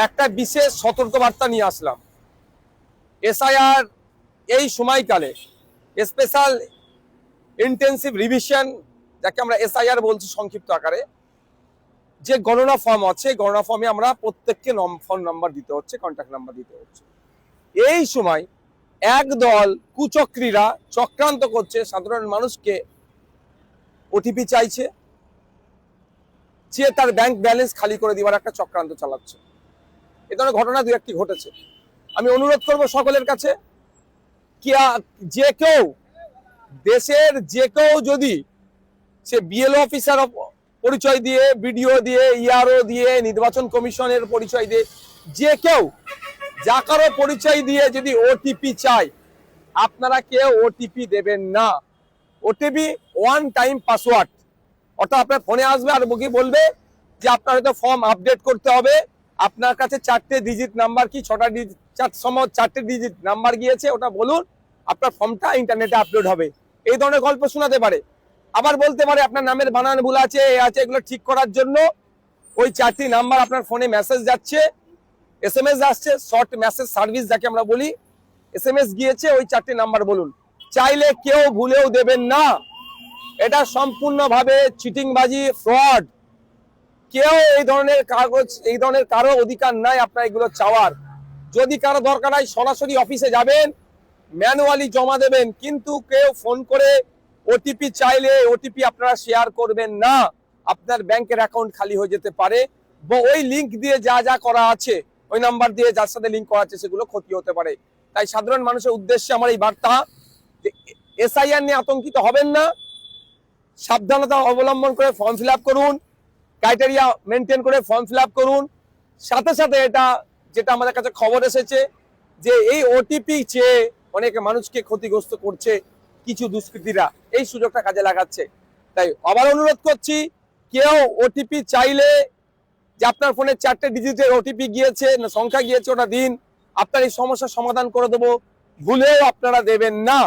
একটা বিশেষ সতর্কবার্তা নিয়ে আসলাম। এসআইআর এই সময়কালে স্পেশাল ইন্টেন্সিভ রিভিশন, যাকে আমরা এসআইআর বলছি সংক্ষিপ্ত আকারে, যে গণনা ফর্ম আছে, গণনা ফর্মে আমরা প্রত্যেককে ফোন নাম্বার দিতে হচ্ছে, কন্ট্যাক্ট নাম্বার দিতে হচ্ছে। এই সময় একদল কুচক্রীরা চক্রান্ত করছে, সাধারণ মানুষকে ওটিপি চাইছে, যে তার ব্যাংক ব্যালেন্স খালি করে দেওয়ার একটা চক্রান্ত চালাচ্ছে। এ ধরনের ঘটনা দু একটি ঘটেছে। আমি অনুরোধ করব সকলের কাছে, কি যে কেউ, দেশের যে কেউ যদি সে বিএলও অফিসার পরিচয় দিয়ে, বিডিও দিয়ে, ইআরও দিয়ে, নির্বাচন কমিশনের পরিচয় দিয়ে, যে কেউ যা কারো পরিচয় দিয়ে যদি ওটিপি চায়, আপনারা কেউ ওটিপি দেবেন না। ওটিপি ওয়ান টাইম পাসওয়ার্ড, অর্থাৎ আপনার ফোনে আসবে আর বকি বলবে যে আপনার হয়তো ফর্ম আপডেট করতে হবে, আপনার কাছে 4টে ডিজিট নাম্বার কি 6টা ডিজিট, 4টে ডিজিট নাম্বার গিয়েছে, ওটা বলুন, আপনার ফর্মটা ইন্টারনেটে আপলোড হবে। এই ধরনের গল্প শোনাতে পারে। আবার বলতে পারে আপনার নামের বানান ভুল আছে, এগুলো ঠিক করার জন্য ওই 4টি নাম্বার আপনার ফোনে মেসেজ যাচ্ছে, এসএমএস আসছে, শর্ট মেসেজ সার্ভিস যাকে আমরা বলি, এসএমএস গিয়েছে, ওই 4টি নাম্বার বলুন। চাইলে কেউ ভুলেও দেবেন না। এটা সম্পূর্ণভাবে চিটিংবাজি, ফ্রড। কেউ এই ধরনের কাগজ, এই ধরনের কারো অধিকার নাই আপনার এগুলো চাওয়ার। যদি কারো দরকার হয় সরাসরি অফিসে যাবেন, ম্যানুয়ালি জমা দেবেন, কিন্তু কেউ ফোন করে ওটিপি চাইলে ওটিপি আপনারা শেয়ার করবেন না। আপনার ব্যাংকের অ্যাকাউন্ট খালি হয়ে যেতে পারে, বা ওই লিঙ্ক দিয়ে যা যা করা আছে, ওই নাম্বার দিয়ে যার সাথে লিঙ্ক করা আছে, সেগুলো ক্ষতি হতে পারে। তাই সাধারণ মানুষের উদ্দেশ্যে আমার এই বার্তা যে এসআইআর নিয়ে আতঙ্কিত হবেন না, সাবধানতা অবলম্বন করে ফর্ম ফিল আপ করুন, ক্রাইটেরিয়া মেনটেন করে ফর্ম ফিল আপ করুন। সাথে সাথে এটা যেটা আমাদের কাছে খবর এসেছে যে এই ওটিপি চেয়ে অনেকে মানুষকে ক্ষতিগ্রস্ত করছে কিছু দুষ্কৃতীরা, এই সুযোগটা কাজে লাগাচ্ছে। তাই আবার অনুরোধ করছি, কেউ ওটিপি চাইলে, যে আপনার ফোনে 4টে ডিজিটের ওটিপি গিয়েছে, সংখ্যা গিয়েছে, ওটা দিন, আপনার এই সমস্যার সমাধান করে দেবো, ভুলেও আপনারা দেবেন না।